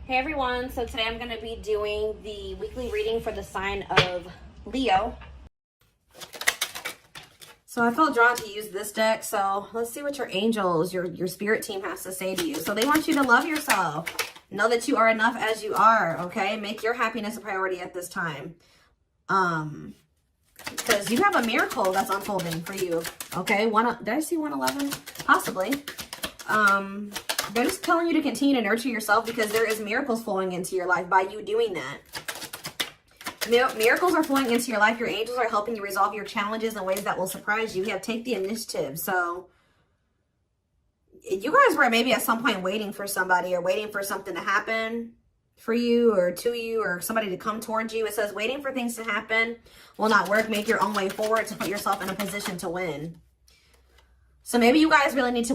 Hey everyone, so today I'm going to be doing the weekly reading for the sign of Leo. So I felt drawn to use this deck, so let's see what your angels, your spirit team has to say to you. So they want you to love yourself. Know that you are enough as you are, okay? Make your happiness a priority at this time. Because you have a miracle that's unfolding for you, okay? Did I see 111? Possibly. They're just telling you to continue to nurture yourself because there is miracles flowing into your life by you doing that. Miracles are flowing into your life. Your angels are helping you resolve your challenges in ways that will surprise you. You have take the initiative. So you guys were maybe at some point waiting for somebody or waiting for something to happen for you or to you or somebody to come towards you. It says waiting for things to happen will not work. Make your own way forward to put yourself in a position to win. So maybe you guys really needed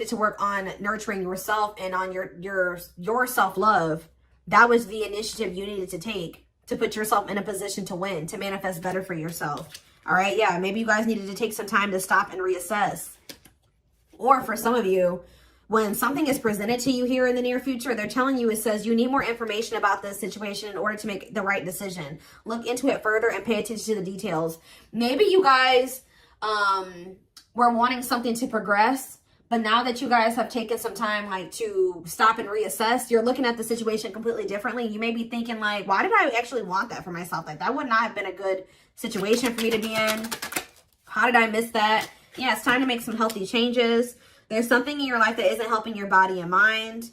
to work on nurturing yourself and on your self-love. That was the initiative you needed to take to put yourself in a position to win, to manifest better for yourself. All right, yeah, maybe you guys needed to take some time to stop and reassess. Or for some of you, when something is presented to you here in the near future, they're telling you, it says you need more information about this situation in order to make the right decision. Look into it further and pay attention to the details. Maybe you guys were wanting something to progress, but now that you guys have taken some time like to stop and reassess, you're looking at the situation completely differently. You may be thinking like, why did I actually want that for myself? Like that would not have been a good situation for me to be in. How did I miss that? Yeah, it's time to make some healthy changes. There's something in your life that isn't helping your body and mind.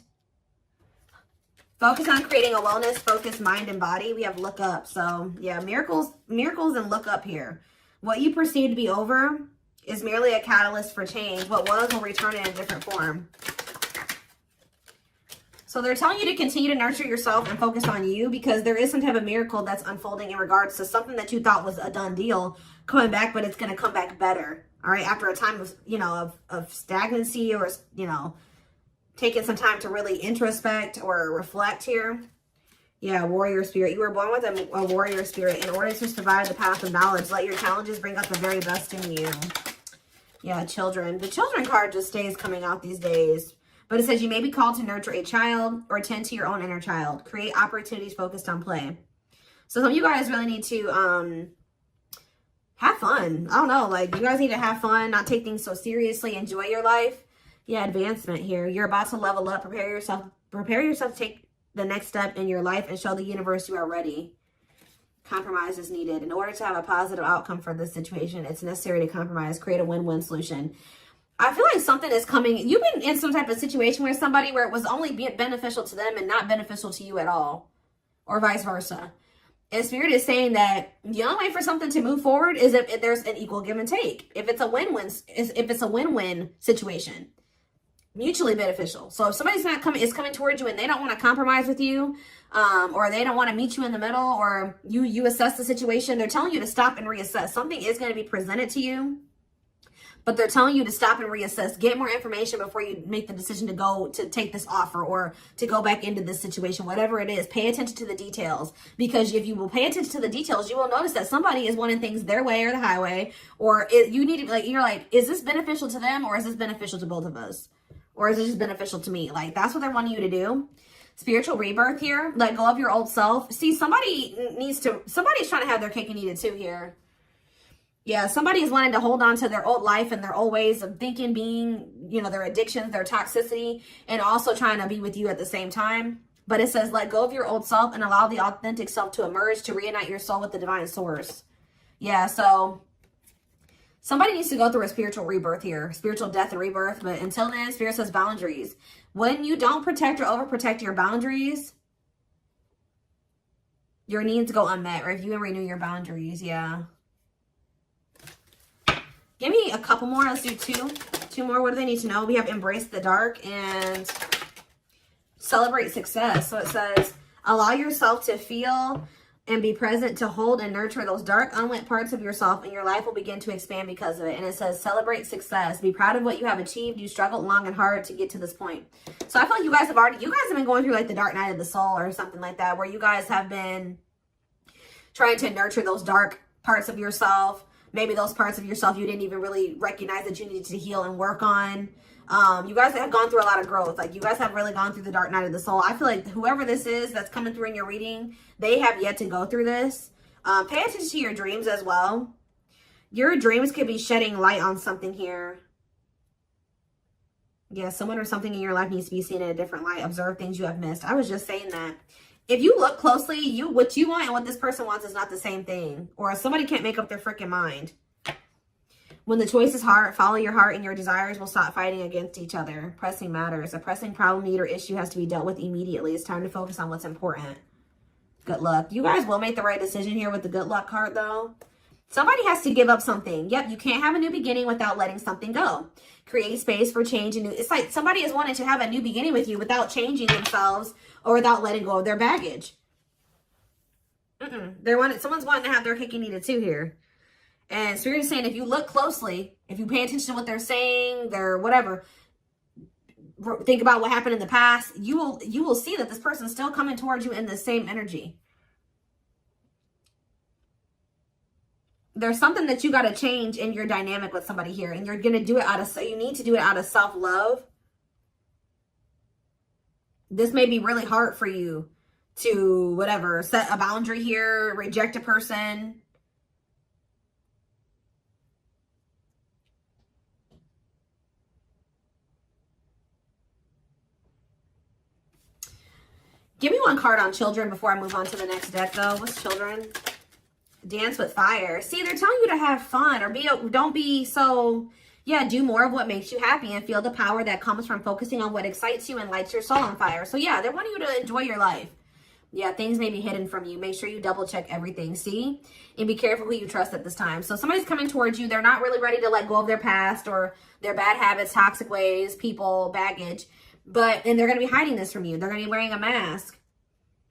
Focus on creating a wellness-focused mind and body. We have look up. So yeah, miracles and look up here. What you perceive to be over is merely a catalyst for change. What was will return in a different form. So they're telling you to continue to nurture yourself and focus on you because there is some type of miracle that's unfolding in regards to something that you thought was a done deal coming back, but it's going to come back better. All right. After a time of, of stagnancy or, taking some time to really introspect or reflect here. Yeah, warrior spirit. You were born with a warrior spirit. In order to survive the path of knowledge, let your challenges bring out the very best in you. Yeah, children. The children card just stays coming out these days. But it says you may be called to nurture a child or tend to your own inner child. Create opportunities focused on play. So some of you guys really need to have fun. I don't know. Like, you guys need to have fun, not take things so seriously. Enjoy your life. Yeah, advancement here. You're about to level up. Prepare yourself to take the next step in your life and show the universe you are ready. Compromise is needed. In order to have a positive outcome for this situation, it's necessary to compromise, create a win-win solution. I feel like something is coming. You've been in some type of situation where somebody where it was only beneficial to them and not beneficial to you at all, or vice versa. And Spirit is saying that the only way for something to move forward is if there's an equal give and take. If it's a win-win situation. Mutually beneficial. So if somebody's is coming towards you and they don't want to compromise with you, or they don't want to meet you in the middle, or you assess the situation, they're telling you to stop and reassess. Something is going to be presented to you, but they're telling you to stop and reassess. Get more information before you make the decision to take this offer or to go back into this situation. Whatever it is, pay attention to the details, because if you will pay attention to the details, you will notice that somebody is wanting things their way or the highway, or you need to you're like, is this beneficial to them or is this beneficial to both of us? Or is it just beneficial to me? Like, that's what they're wanting you to do. Spiritual rebirth here. Let go of your old self. See, somebody's trying to have their cake and eat it too here. Yeah, somebody is wanting to hold on to their old life and their old ways of thinking, being, their addictions, their toxicity, and also trying to be with you at the same time. But it says, let go of your old self and allow the authentic self to emerge, to reunite your soul with the divine source. Yeah, so somebody needs to go through a spiritual rebirth here, spiritual death and rebirth. But until then, Spirit says boundaries. When you don't protect or overprotect your boundaries, your needs go unmet. Review and renew your boundaries. Yeah. Give me a couple more. Let's do two more. What do they need to know? We have embrace the dark and celebrate success. So it says, allow yourself to feel and be present to hold and nurture those dark, unlit parts of yourself, and your life will begin to expand because of it. And it says, celebrate success. Be proud of what you have achieved. You struggled long and hard to get to this point. So I feel like you guys have been going through like the dark night of the soul or something like that, where you guys have been trying to nurture those dark parts of yourself. Maybe those parts of yourself you didn't even really recognize that you needed to heal and work on. You guys have gone through a lot of growth. Like, you guys have really gone through the dark night of the soul. I feel like whoever this is that's coming through in your reading, they have yet to go through this. Pay attention to your dreams as well. Your dreams could be shedding light on something here. Yeah, someone or something in your life needs to be seen in a different light. Observe things you have missed. I was just saying that. If you look closely, what you want and what this person wants is not the same thing. Or somebody can't make up their freaking mind. When the choice is hard, follow your heart and your desires will stop fighting against each other. Pressing matters. A pressing problem, need, or issue has to be dealt with immediately. It's time to focus on what's important. Good luck. You guys will make the right decision here with the good luck card, though. Somebody has to give up something. Yep, you can't have a new beginning without letting something go. Create space for change. And new. It's like somebody is wanting to have a new beginning with you without changing themselves or without letting go of their baggage. Someone's wanting to have their cake and eat it too here. And Spirit is saying, if you look closely, if you pay attention to what they're saying, their whatever, think about what happened in the past, you will see that this person's still coming towards you in the same energy. There's something that you got to change in your dynamic with somebody here, and you're going to do it you need to do it out of self-love. This may be really hard for you to, whatever, set a boundary here, reject a person. Give me one card on children before I move on to the next deck, though. What's children? Dance with fire. See, they're telling you to have fun or don't be so, yeah, do more of what makes you happy and feel the power that comes from focusing on what excites you and lights your soul on fire. So, yeah, they're wanting you to enjoy your life. Yeah, things may be hidden from you. Make sure you double check everything, see? And be careful who you trust at this time. So somebody's coming towards you. They're not really ready to let go of their past or their bad habits, toxic ways, people, baggage. And they're going to be hiding this from you. They're going to be wearing a mask.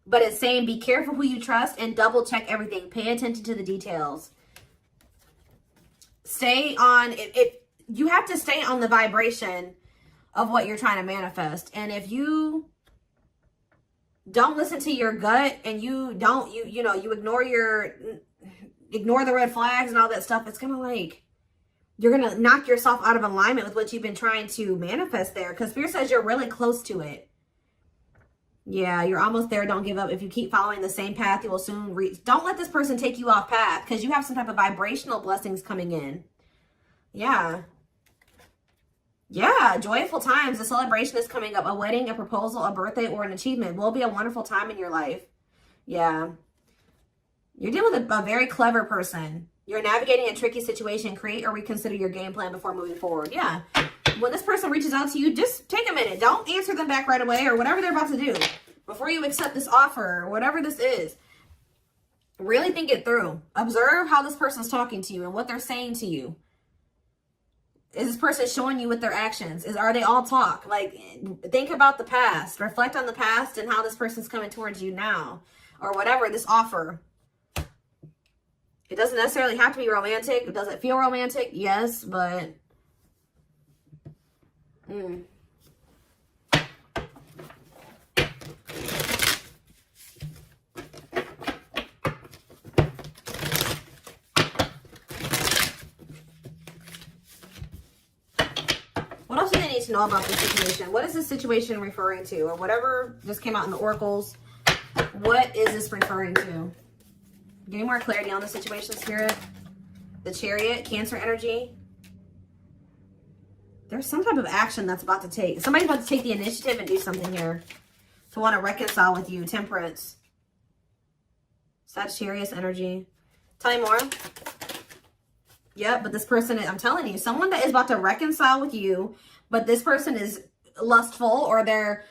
But it's saying be careful who you trust and double check everything. Pay attention to the details. Stay on, you have to stay on the vibration of what you're trying to manifest. And if you don't listen to your gut and you ignore the red flags and all that stuff, it's going to you're going to knock yourself out of alignment with what you've been trying to manifest there. Because Spirit says you're really close to it. Yeah, you're almost there. Don't give up. If you keep following the same path, you will soon reach. Don't let this person take you off path because you have some type of vibrational blessings coming in. Yeah. Yeah, joyful times. A celebration is coming up. A wedding, a proposal, a birthday, or an achievement will be a wonderful time in your life. Yeah. You're dealing with a very clever person. You're navigating a tricky situation. Create or reconsider your game plan before moving forward. Yeah. When this person reaches out to you, just take a minute. Don't answer them back right away or whatever they're about to do before you accept this offer or whatever this is. Really think it through. Observe how this person's talking to you and what they're saying to you. Is this person showing you with their actions? Are they all talk? Think about the past. Reflect on the past and how this person's coming towards you now or whatever, this offer. It doesn't necessarily have to be romantic. Does it feel romantic? Yes, but... What else do they need to know about this situation? What is this situation referring to? Or whatever just came out in the oracles. What is this referring to? Give me more clarity on the situation, Spirit. The Chariot, Cancer energy. There's some type of action that's about to take. Somebody's about to take the initiative and do something here. To want to reconcile with you. Temperance. Sagittarius energy. Tell me more. Yep, but this person, I'm telling you, someone that is about to reconcile with you, but this person is lustful or they're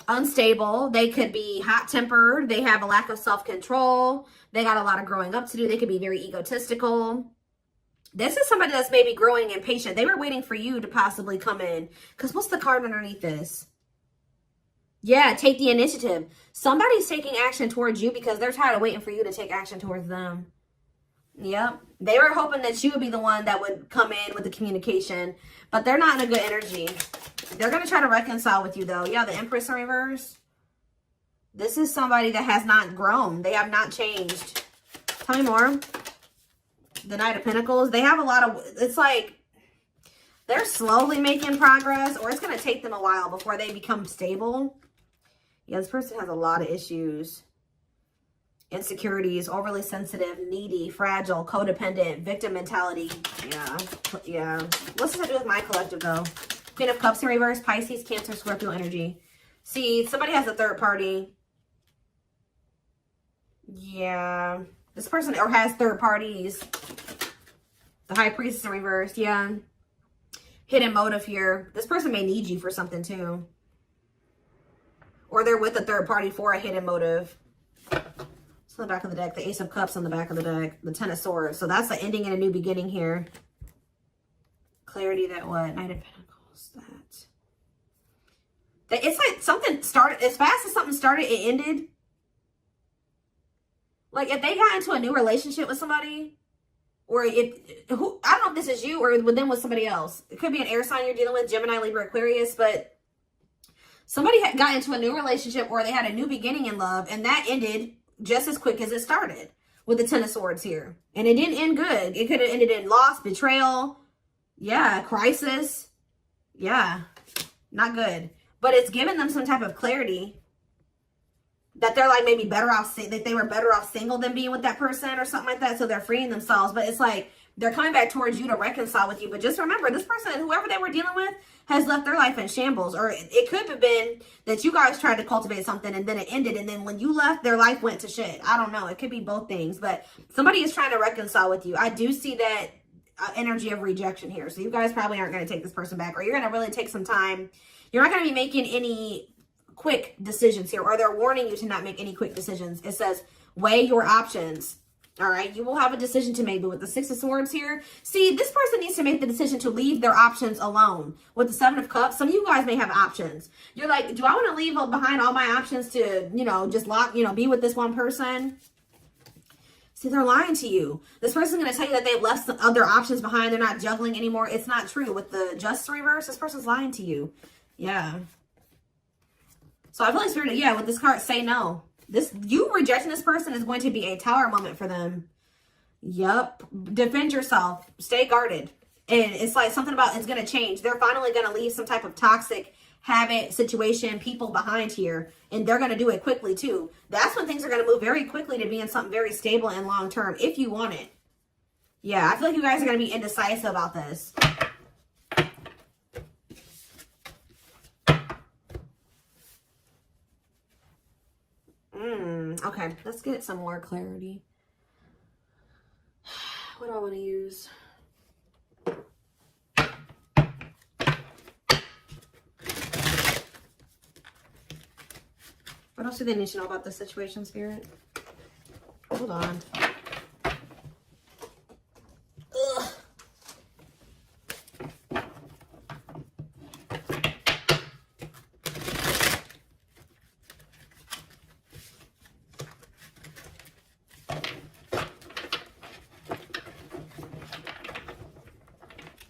unstable. They could be hot-tempered. They have a lack of self-control. They got a lot of growing up to do. They could be very egotistical. This is somebody that's maybe growing impatient. They were waiting for you to possibly come in. Because what's the card underneath this? Yeah, take the initiative. Somebody's taking action towards you because they're tired of waiting for you to take action towards them. Yep. They were hoping that you would be the one that would come in with the communication. But they're not in a good energy. They're going to try to reconcile with you, though. Yeah, the Empress in reverse. This is somebody that has not grown. They have not changed. Tell me more. The Knight of Pentacles. They have a lot of... It's like... They're slowly making progress, or it's going to take them a while before they become stable. Yeah, this person has a lot of issues. Insecurities, overly sensitive, needy, fragile, codependent, victim mentality. Yeah. What's this to do with my collective, though? Queen of Cups in reverse, Pisces, Cancer, Scorpio energy. See, somebody has a third party. Yeah. This person or has third parties. The High Priestess in reverse. Yeah. Hidden motive here. This person may need you for something too. Or they're with a third party for a hidden motive. It's on the back of the deck. The Ace of Cups on the back of the deck. The Ten of Swords. So that's the ending and a new beginning here. Clarity that what? Knight of Pentacles. That. It's like something started. As fast as something started, it ended. Like if they got into a new relationship with somebody. Or if, I don't know if this is you or with them with somebody else. It could be an air sign you're dealing with, Gemini, Libra, Aquarius, but somebody got into a new relationship or they had a new beginning in love and that ended just as quick as it started with the Ten of Swords here. And it didn't end good. It could have ended in loss, betrayal, yeah, crisis. Yeah, not good. But it's given them some type of clarity that they're like maybe better off, that they were better off single than being with that person or something like that. So they're freeing themselves. But it's like they're coming back towards you to reconcile with you. But just remember, this person, whoever they were dealing with, has left their life in shambles. Or it could have been that you guys tried to cultivate something and then it ended. And then when you left, their life went to shit. I don't know. It could be both things. But somebody is trying to reconcile with you. I do see that energy of rejection here. So you guys probably aren't going to take this person back. Or you're going to really take some time. You're not going to be making any quick decisions here, or they're warning you to not make any quick decisions. It says weigh your options. All right, you will have a decision to make. But with the Six of Swords here, see, this person needs to make the decision to leave their options alone. With the Seven of Cups, some of you guys may have options. You're like, do I want to leave behind all my options to, just be with this one person? See, they're lying to you. This person's going to tell you that they've left some other options behind. They're not juggling anymore. It's not true. With the Justice reverse, this person's lying to you. Yeah. So I feel like Spirit, yeah, with this card, say no. You rejecting this person is going to be a tower moment for them. Yup. Defend yourself. Stay guarded. And it's like something about it's going to change. They're finally going to leave some type of toxic habit, situation, people behind here. And they're going to do it quickly too. That's when things are going to move very quickly to being something very stable and long term if you want it. Yeah, I feel like you guys are going to be indecisive about this. Okay, let's get some more clarity. What do I want to use? What else do they need to know about this situation, Spirit? Hold on. Ugh.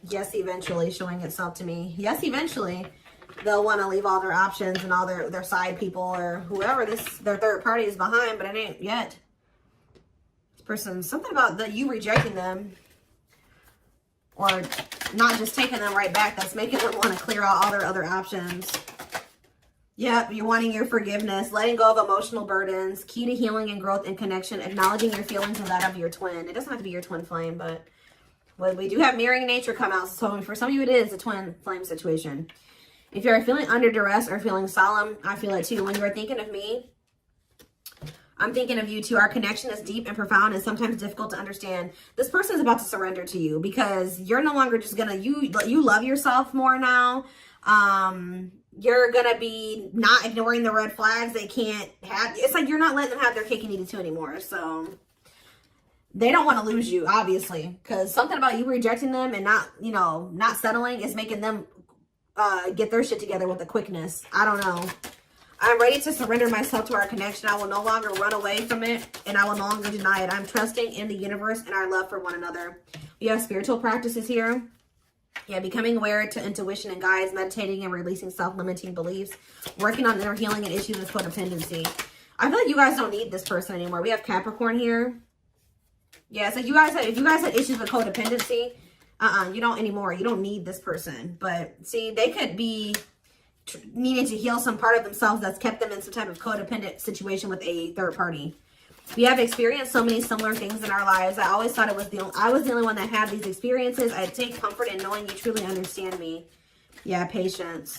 Yes, eventually showing itself to me. Yes, eventually they'll want to leave all their options and all their side people or whoever their third party is behind, but it ain't yet. This person, something about you rejecting them or not just taking them right back, that's making them want to clear out all their other options. Yep, you're wanting your forgiveness, letting go of emotional burdens, key to healing and growth and connection, acknowledging your feelings and that of your twin. It doesn't have to be your twin flame, but well, we do have mirroring nature come out. So for some of you, it is a twin flame situation. If you're feeling under duress or feeling solemn, I feel it too. When you're thinking of me, I'm thinking of you too. Our connection is deep and profound and sometimes difficult to understand. This person is about to surrender to you because you're no longer just gonna, you love yourself more now. You're gonna be not ignoring the red flags they can't have. It's like you're not letting them have their cake and eat it too anymore. So they don't want to lose you, obviously, because something about you rejecting them and not settling is making them get their shit together with a quickness. I don't know. I'm ready to surrender myself to our connection. I will no longer run away from it, and I will no longer deny it. I'm trusting in the universe and our love for one another. We have spiritual practices here. Yeah, becoming aware to intuition and guides, meditating and releasing self-limiting beliefs, working on inner healing and issues with codependency. I feel like you guys don't need this person anymore. We have Capricorn here. Yeah, so if you guys had issues with codependency, You don't anymore. You don't need this person. But see, they could be needing to heal some part of themselves that's kept them in some type of codependent situation with a third party. We have experienced so many similar things in our lives. I always thought I was the only one that had these experiences. I take comfort in knowing you truly understand me. Yeah, patience.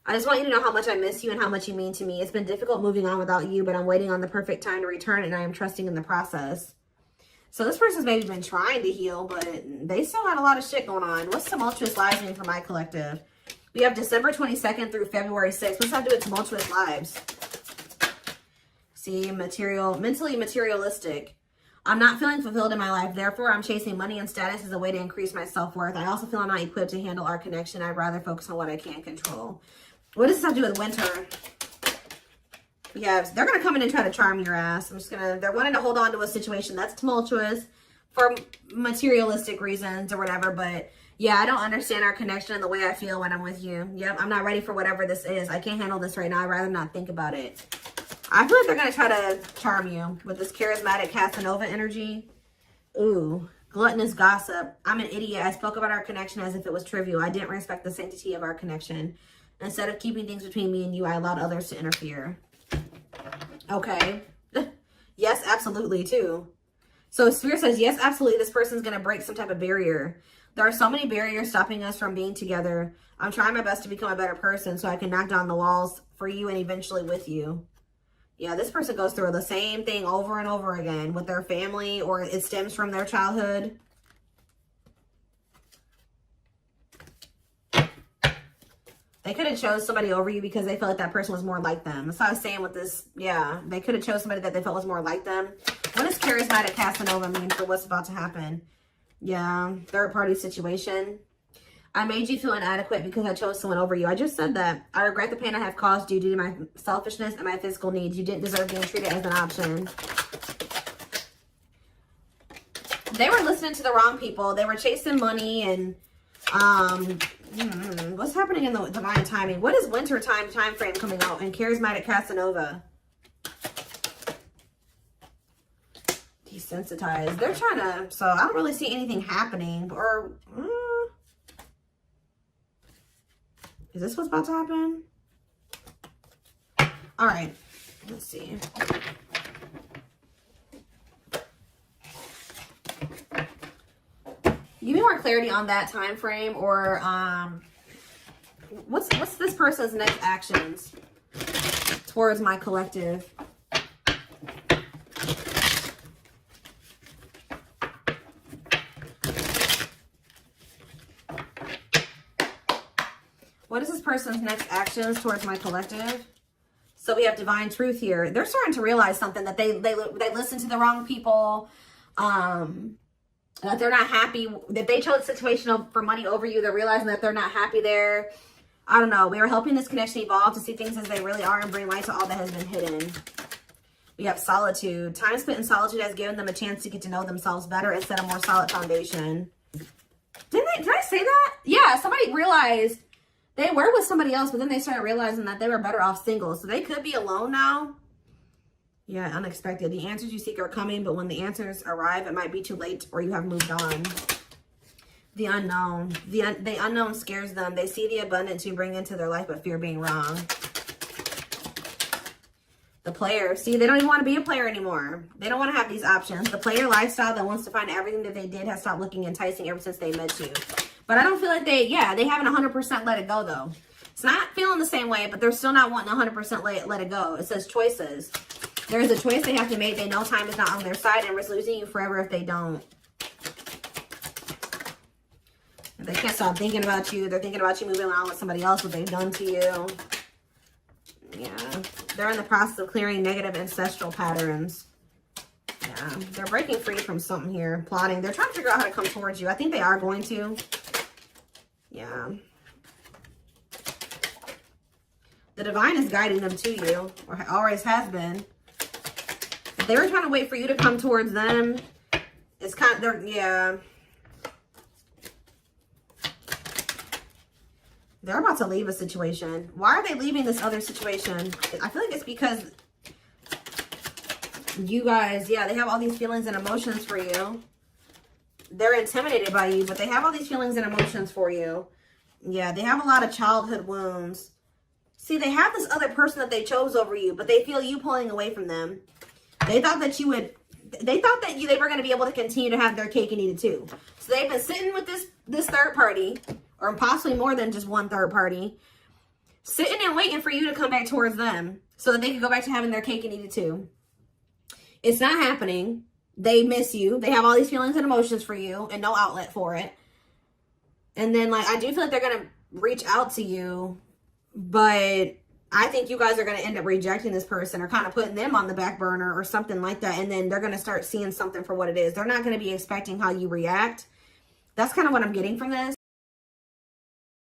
I just want you to know how much I miss you and how much you mean to me. It's been difficult moving on without you, but I'm waiting on the perfect time to return, and I am trusting in the process. So this person's maybe been trying to heal, but they still had a lot of shit going on. What's tumultuous lives mean for my collective? We have December 22nd through February 6th. What's that do with tumultuous lives? See, mentally materialistic. I'm not feeling fulfilled in my life. Therefore, I'm chasing money and status as a way to increase my self-worth. I also feel I'm not equipped to handle our connection. I'd rather focus on what I can control. What does this have to do with winter? Yeah, they're going to come in and try to charm your ass. They're wanting to hold on to a situation that's tumultuous for materialistic reasons or whatever. But yeah, I don't understand our connection and the way I feel when I'm with you. Yep, I'm not ready for whatever this is. I can't handle this right now. I'd rather not think about it. I feel like they're going to try to charm you with this charismatic Casanova energy. Ooh, gluttonous gossip. I'm an idiot. I spoke about our connection as if it was trivial. I didn't respect the sanctity of our connection. Instead of keeping things between me and you, I allowed others to interfere. Okay. Yes, absolutely, too. So Spirit says, yes, absolutely, this person's going to break some type of barrier. There are so many barriers stopping us from being together. I'm trying my best to become a better person so I can knock down the walls for you and eventually with you. Yeah, this person goes through the same thing over and over again with their family, or it stems from their childhood. They could have chose somebody over you because they felt like that person was more like them. That's what I was saying with this. Yeah, they could have chose somebody that they felt was more like them. What does charismatic Casanova mean for what's about to happen? Yeah, third party situation. I made you feel inadequate because I chose someone over you. I just said that. I regret the pain I have caused you due to my selfishness and my physical needs. You didn't deserve being treated as an option. They were listening to the wrong people. They were chasing money and what's happening in the divine timing? What is winter time frame coming out in charismatic Casanova? Desensitized. They're trying to, so I don't really see anything happening. Or is this what's about to happen? All right, let's see. Give me more clarity on that time frame, or what's this person's next actions towards my collective? What is this person's next actions towards my collective? So we have divine truth here. They're starting to realize something, that they listen to the wrong people. That they're not happy, that they chose a situation for money over you. They're realizing that they're not happy there. I don't know. We are helping this connection evolve to see things as they really are and bring light to all that has been hidden. We have solitude. Time spent in solitude has given them a chance to get to know themselves better and set a more solid foundation. Did I say that? Yeah, somebody realized they were with somebody else, but then they started realizing that they were better off single. So they could be alone now. Yeah, unexpected. The answers you seek are coming, but when the answers arrive, it might be too late or you have moved on. The unknown. The unknown scares them. They see the abundance you bring into their life, but fear being wrong. The player. See, they don't even want to be a player anymore. They don't want to have these options. The player lifestyle that wants to find everything that they did has stopped looking enticing ever since they met you. But I don't feel like they haven't 100% let it go, though. It's not feeling the same way, but they're still not wanting 100% let it go. It says choices. There is a choice they have to make. They know time is not on their side and risk losing you forever if they don't. They can't stop thinking about you. They're thinking about you moving on with somebody else, what they've done to you. Yeah. They're in the process of clearing negative ancestral patterns. Yeah. They're breaking free from something here. Plotting. They're trying to figure out how to come towards you. I think they are going to. Yeah. The divine is guiding them to you, or always has been. If they were trying to wait for you to come towards them, it's kind of, yeah. They're about to leave a situation. Why are they leaving this other situation? I feel like it's because you guys, yeah, they have all these feelings and emotions for you. they're intimidated by you, but they have all these feelings and emotions for you. Yeah, they have a lot of childhood wounds. See, they have this other person that they chose over you, but they feel you pulling away from them. They thought that you would, they thought that they were going to be able to continue to have their cake and eat it too. So they've been sitting with this third party, or possibly more than just one third party, sitting and waiting for you to come back towards them so that they can go back to having their cake and eat it too. It's not happening. They miss you. They have all these feelings and emotions for you and no outlet for it. And then, like, I do feel like they're going to reach out to you, but I think you guys are going to end up rejecting this person or kind of putting them on the back burner or something like that. And then they're going to start seeing something for what it is. They're not going to be expecting how you react. That's kind of what I'm getting from this.